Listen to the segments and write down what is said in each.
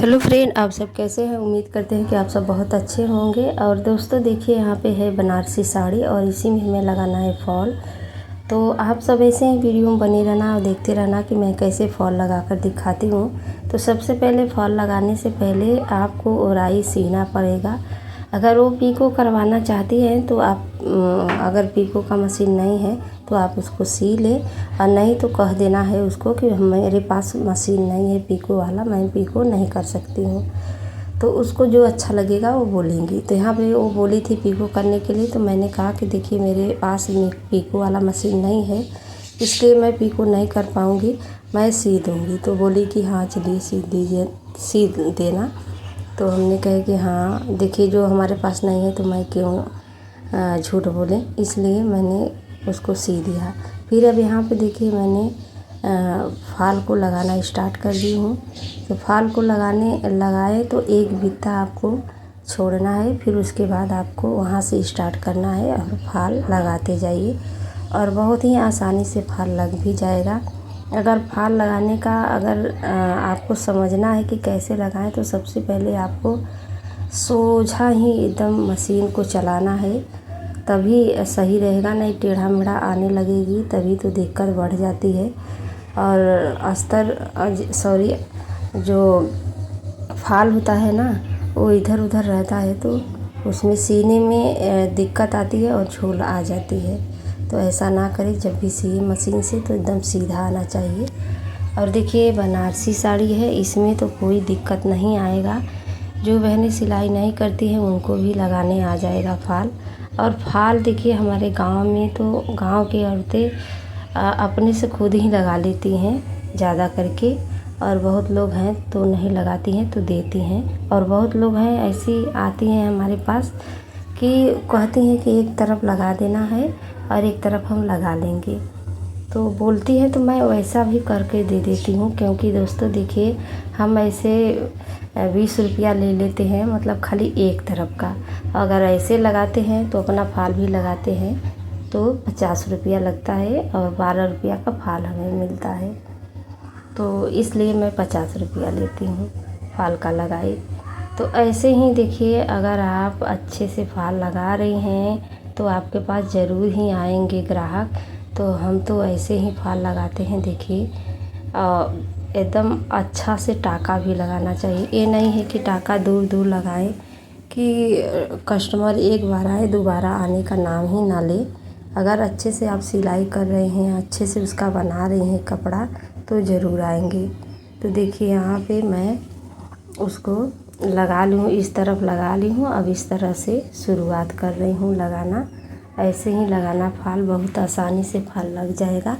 Hello friend, आप सब कैसे हैं। उम्मीद करते हैं कि आप सब बहुत अच्छे होंगे। और दोस्तों देखिए, यहाँ पे है बनारसी साड़ी और इसी में हमें लगाना है फॉल। तो आप सब ऐसे ही वीडियो में बने रहना और देखते रहना कि मैं कैसे फॉल लगाकर दिखाती हूँ। तो सबसे पहले फॉल लगाने से पहले आपको ओराई सीना पड़ेगा। अगर वो पीको करवाना चाहती हैं तो आप अगर पीको का मशीन नहीं है तो आप उसको सी लें, और नहीं तो कह देना है उसको कि मेरे पास मशीन नहीं है पीको वाला, मैं पीको नहीं कर सकती हूँ। तो उसको जो अच्छा लगेगा वो बोलेंगी। तो यहाँ पे वो बोली थी पीको करने के लिए, तो मैंने कहा कि देखिए मेरे पास में पीको वाला मशीन नहीं है, इसलिए मैं पीको नहीं कर पाऊँगी, मैं सी दूँगी। तो बोली कि हाँ चलिए सी दीजिए, सी देना। तो हमने कहा कि हाँ देखिए, जो हमारे पास नहीं है तो मैं क्यों झूठ बोलें, इसलिए मैंने उसको सी दिया। फिर अब यहाँ पे देखिए मैंने फाल को लगाना स्टार्ट कर दी हूँ। तो फाल को लगाए तो एक बित्ता आपको छोड़ना है, फिर उसके बाद आपको वहाँ से स्टार्ट करना है और फाल लगाते जाइए, और बहुत ही आसानी से फाल लग भी जाएगा। अगर फाल लगाने का आपको समझना है कि कैसे लगाएं, तो सबसे पहले आपको सोझा ही एकदम मशीन को चलाना है, तभी सही रहेगा, नहीं टेढ़ा मेढ़ा आने लगेगी तभी तो दिक्कत बढ़ जाती है। और जो फाल होता है ना, वो इधर उधर रहता है तो उसमें सीने में दिक्कत आती है और झोल आ जाती है। तो ऐसा ना करें, जब भी सिए मशीन से तो एकदम सीधा आना चाहिए। और देखिए बनारसी साड़ी है, इसमें तो कोई दिक्कत नहीं आएगा। जो बहनें सिलाई नहीं करती हैं उनको भी लगाने आ जाएगा फाल। और फाल देखिए हमारे गांव में तो गांव की औरतें अपने से खुद ही लगा लेती हैं ज़्यादा करके, और बहुत लोग हैं तो नहीं लगाती हैं तो देती हैं। और बहुत लोग हैं ऐसी आती हैं हमारे पास कि कहती हैं कि एक तरफ लगा देना है और एक तरफ हम लगा लेंगे, तो बोलती है तो मैं वैसा भी करके दे देती हूँ। क्योंकि दोस्तों देखिए, हम ऐसे 20 रुपया ले लेते हैं, मतलब खाली एक तरफ का। अगर ऐसे लगाते हैं तो अपना फाल भी लगाते हैं तो 50 रुपया लगता है और 12 रुपया का फाल हमें मिलता है। तो इसलिए मैं 50 रुपया लेती हूँ फाल का लगाई। तो ऐसे ही देखिए, अगर आप अच्छे से फाल लगा रही हैं तो आपके पास ज़रूर ही आएंगे ग्राहक। तो हम तो ऐसे ही फाल लगाते हैं। देखिए एकदम अच्छा से टाका भी लगाना चाहिए। ये नहीं है कि टाका दूर दूर लगाएं कि कस्टमर एक बार आए दोबारा आने का नाम ही ना ले। अगर अच्छे से आप सिलाई कर रहे हैं, अच्छे से उसका बना रहे हैं कपड़ा, तो ज़रूर आएंगे। तो देखिए यहाँ पे मैं उसको लगा ली हूँ, इस तरफ लगा ली हूँ। अब इस तरह से शुरुआत कर रही हूँ लगाना। ऐसे ही लगाना फाल, बहुत आसानी से फाल लग जाएगा।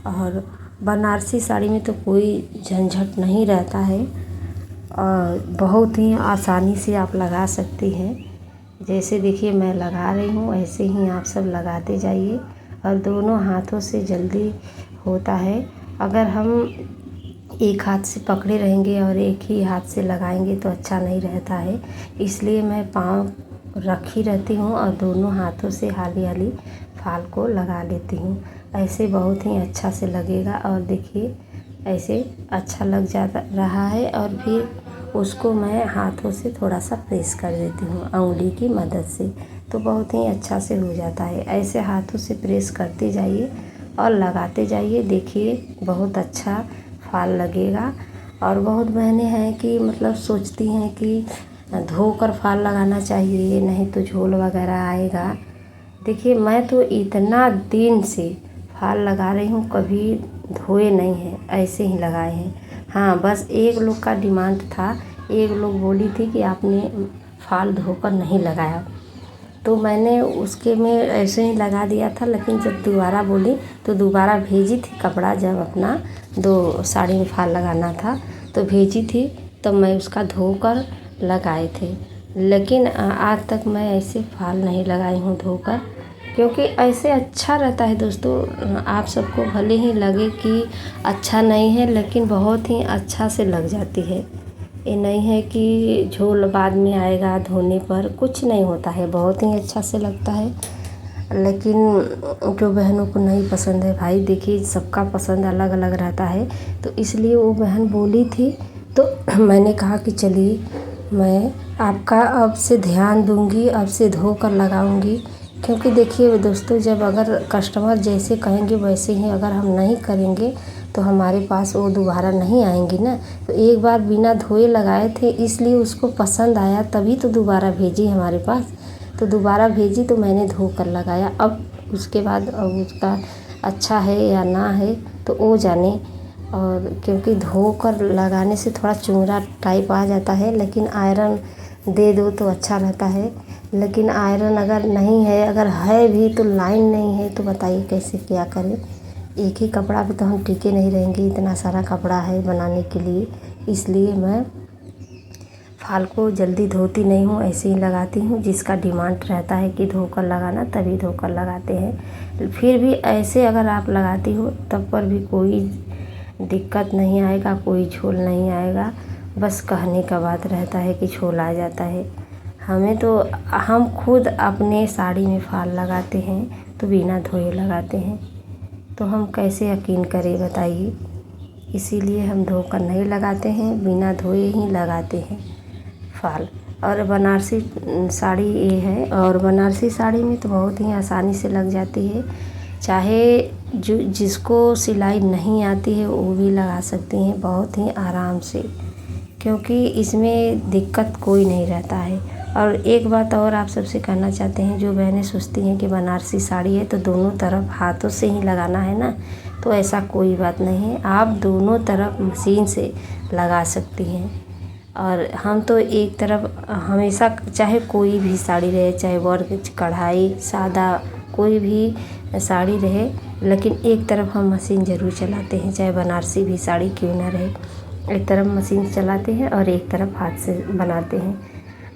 और बनारसी साड़ी में तो कोई झंझट नहीं रहता है और बहुत ही आसानी से आप लगा सकती हैं। जैसे देखिए मैं लगा रही हूँ, ऐसे ही आप सब लगाते जाइए, और दोनों हाथों से जल्दी होता है। अगर हम एक हाथ से पकड़े रहेंगे और एक ही हाथ से लगाएंगे तो अच्छा नहीं रहता है, इसलिए मैं पाँव रखी रहती हूँ और दोनों हाथों से हाली हाली फाल को लगा लेती हूँ। ऐसे बहुत ही अच्छा से लगेगा। और देखिए ऐसे अच्छा लग जाता रहा है, और फिर उसको मैं हाथों से थोड़ा सा प्रेस कर देती हूँ उंगली की मदद से, तो बहुत ही अच्छा से हो जाता है। ऐसे हाथों से प्रेस करते जाइए और लगाते जाइए, देखिए बहुत अच्छा फाल लगेगा। और बहुत बहनें हैं कि मतलब सोचती हैं कि धोकर फाल लगाना चाहिए, नहीं तो झोल वगैरह आएगा। देखिए मैं तो इतना दिन से फाल लगा रही हूँ, कभी धोए नहीं हैं, ऐसे ही लगाए हैं। हाँ बस एक लोग का डिमांड था, एक लोग बोली थी कि आपने फाल धोकर नहीं लगाया, तो मैंने उसके में ऐसे ही लगा दिया था। लेकिन जब दोबारा बोली तो दोबारा भेजी थी कपड़ा, जब अपना 2 साड़ी में फाल लगाना था तो भेजी थी, तो मैं उसका धोकर लगाए थे। लेकिन आज तक मैं ऐसे फाल नहीं लगाई हूँ धोकर, क्योंकि ऐसे अच्छा रहता है। दोस्तों आप सबको भले ही लगे कि अच्छा नहीं है, लेकिन बहुत ही अच्छा से लग जाती है। ये नहीं है कि झोल बाद में आएगा, धोने पर कुछ नहीं होता है, बहुत ही अच्छा से लगता है। लेकिन जो बहनों को नहीं पसंद है, भाई देखिए सबका पसंद अलग अलग रहता है, तो इसलिए वो बहन बोली थी तो मैंने कहा कि चलिए मैं आपका अब से ध्यान दूँगी, अब से धो कर लगाऊँगी। क्योंकि देखिए दोस्तों, जब अगर कस्टमर जैसे कहेंगे वैसे ही अगर हम नहीं करेंगे तो हमारे पास वो दोबारा नहीं आएंगी ना। तो एक बार बिना धोए लगाए थे, इसलिए उसको पसंद आया, तभी तो दोबारा भेजी हमारे पास। तो दोबारा भेजी तो मैंने धो कर लगाया। अब उसके बाद अब उसका अच्छा है या ना है तो वो जाने। और क्योंकि धो कर लगाने से थोड़ा चुनरा टाइप आ जाता है, लेकिन आयरन दे दो तो अच्छा रहता है। लेकिन आयरन अगर नहीं है, अगर है भी तो लाइन नहीं है, तो बताइए कैसे क्या करें। एक ही कपड़ा पे तो हम टिके नहीं रहेंगे, इतना सारा कपड़ा है बनाने के लिए। इसलिए मैं फाल को जल्दी धोती नहीं हूँ, ऐसे ही लगाती हूँ। जिसका डिमांड रहता है कि धोकर लगाना, तभी धोकर लगाते हैं। फिर भी ऐसे अगर आप लगाती हो तब पर भी कोई दिक्कत नहीं आएगा, कोई झोल नहीं आएगा। बस कहने का बात रहता है कि झोल आ जाता है। हम खुद अपने साड़ी में फाल लगाते हैं तो बिना धोए लगाते हैं, तो हम कैसे यकीन करें बताइए। इसीलिए हम धोकर नहीं लगाते हैं, बिना धोए ही लगाते हैं फाल। और बनारसी साड़ी ये है, और बनारसी साड़ी में तो बहुत ही आसानी से लग जाती है। चाहे जिसको सिलाई नहीं आती है वो भी लगा सकती हैं बहुत ही आराम से, क्योंकि इसमें दिक्कत कोई नहीं रहता है। और एक बात और आप सबसे कहना चाहते हैं, जो बहनें सोचती हैं कि बनारसी साड़ी है तो दोनों तरफ हाथों से ही लगाना है ना, तो ऐसा कोई बात नहीं है। आप दोनों तरफ मशीन से लगा सकती हैं। और हम तो एक तरफ हमेशा, चाहे कोई भी साड़ी रहे, चाहे वर्क, कढ़ाई, सादा कोई भी साड़ी रहे, लेकिन एक तरफ हम मशीन ज़रूर चलाते हैं। चाहे बनारसी भी साड़ी क्यों ना रहे, एक तरफ मशीन चलाते हैं और एक तरफ हाथ से बनाते हैं।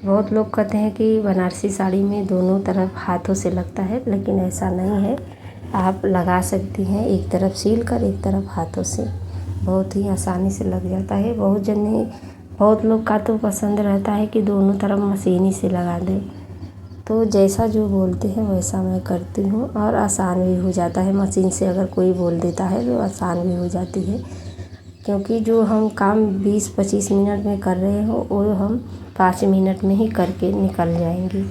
बहुत लोग कहते हैं कि बनारसी साड़ी में दोनों तरफ हाथों से लगता है, लेकिन ऐसा नहीं है। आप लगा सकती हैं, एक तरफ सील कर एक तरफ हाथों से, बहुत ही आसानी से लग जाता है। बहुत लोग का तो पसंद रहता है कि दोनों तरफ मशीन ही से लगा दें। तो जैसा जो बोलते हैं वैसा मैं करती हूँ, और आसान भी हो जाता है। मशीन से अगर कोई बोल देता है तो आसान भी हो जाती है, क्योंकि जो हम काम 20-25 मिनट में कर रहे हो वो हम 5 मिनट में ही करके निकल जाएंगे।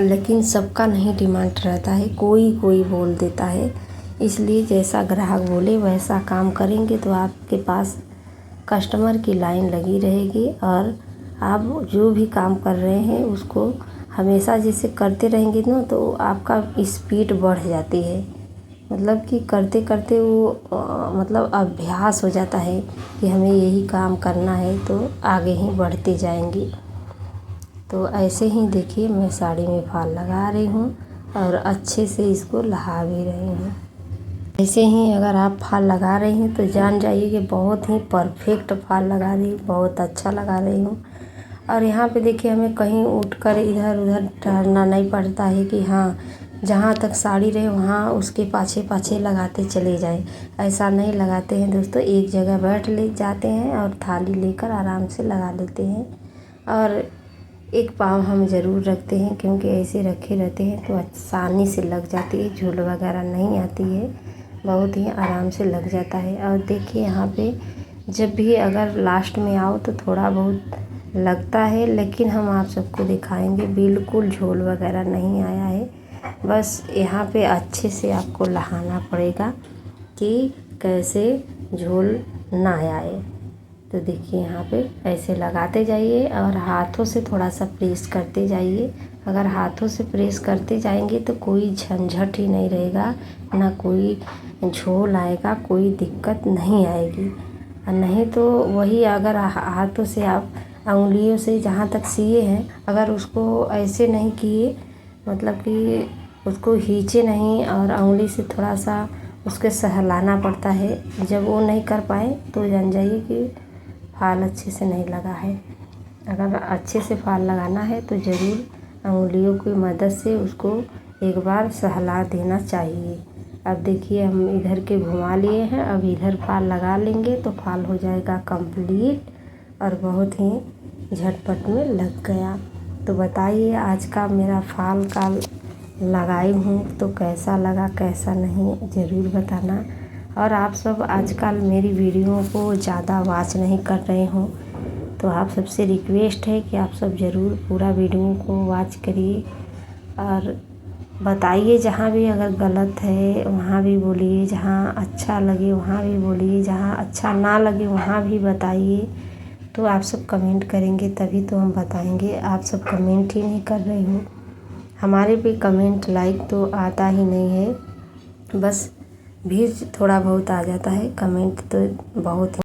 लेकिन सबका नहीं डिमांड रहता है, कोई कोई बोल देता है। इसलिए जैसा ग्राहक बोले वैसा काम करेंगे तो आपके पास कस्टमर की लाइन लगी रहेगी। और आप जो भी काम कर रहे हैं उसको हमेशा जैसे करते रहेंगे ना, तो आपका स्पीड बढ़ जाती है। मतलब कि करते करते वो मतलब अभ्यास हो जाता है कि हमें यही काम करना है, तो आगे ही बढ़ते जाएंगी। तो ऐसे ही देखिए मैं साड़ी में फाल लगा रही हूँ और अच्छे से इसको लगा भी रही हूँ। ऐसे ही अगर आप फाल लगा रही हैं तो जान जाइए कि बहुत ही परफेक्ट फाल लगा रही हूँ, बहुत अच्छा लगा रही हूँ। और यहाँ पे देखिए हमें कहीं उठकर इधर उधर टहलना नहीं पड़ता है कि हाँ जहाँ तक साड़ी रहे वहाँ उसके पाछे पाछे लगाते चले जाएं। ऐसा नहीं लगाते हैं दोस्तों, एक जगह बैठ ले जाते हैं और थाली लेकर आराम से लगा लेते हैं। और एक पाँव हम ज़रूर रखते हैं, क्योंकि ऐसे रखे रहते हैं तो आसानी से लग जाती है, झूल वगैरह नहीं आती है, बहुत ही आराम से लग जाता है। और देखिए यहाँ पे जब भी अगर लास्ट में आओ तो थोड़ा बहुत लगता है, लेकिन हम आप सबको दिखाएंगे बिल्कुल झोल वगैरह नहीं आया है। बस यहाँ पे अच्छे से आपको लगाना पड़ेगा कि कैसे झोल ना आए। तो देखिए यहाँ पे ऐसे लगाते जाइए और हाथों से थोड़ा सा प्रेस करते जाइए। अगर हाथों से प्रेस करते जाएंगे तो कोई झंझट ही नहीं रहेगा, ना कोई झोल आएगा, कोई दिक्कत नहीं आएगी। और नहीं तो वही अगर हाथों से आप उंगलियों से जहाँ तक सिए हैं, अगर उसको ऐसे नहीं किए, मतलब कि उसको खींचे नहीं और उंगली से थोड़ा सा उसके सहलाना पड़ता है, जब वो नहीं कर पाए तो जान जाइए कि फाल अच्छे से नहीं लगा है। अगर अच्छे से फाल लगाना है तो ज़रूर उंगलियों की मदद से उसको एक बार सहला देना चाहिए। अब देखिए हम इधर के घुमा लिए हैं, अब इधर फाल लगा लेंगे तो फाल हो जाएगा कंप्लीट और बहुत ही झटपट में लग गया। तो बताइए आज का मेरा फाल का लगाई हूँ तो कैसा लगा, कैसा नहीं ज़रूर बताना। और आप सब आजकल मेरी वीडियो को ज़्यादा वॉच नहीं कर रहे हो, तो आप सबसे रिक्वेस्ट है कि आप सब ज़रूर पूरा वीडियो को वॉच करिए और बताइए। जहाँ भी अगर गलत है वहाँ भी बोलिए, जहाँ अच्छा लगे वहाँ भी बोलिए, जहाँ अच्छा ना लगे वहाँ भी बताइए। तो आप सब कमेंट करेंगे तभी तो हम बताएंगे। आप सब कमेंट ही नहीं कर रहे हो। हमारे पे कमेंट लाइक तो आता ही नहीं है, बस व्यूज़ थोड़ा बहुत आ जाता है, कमेंट तो बहुत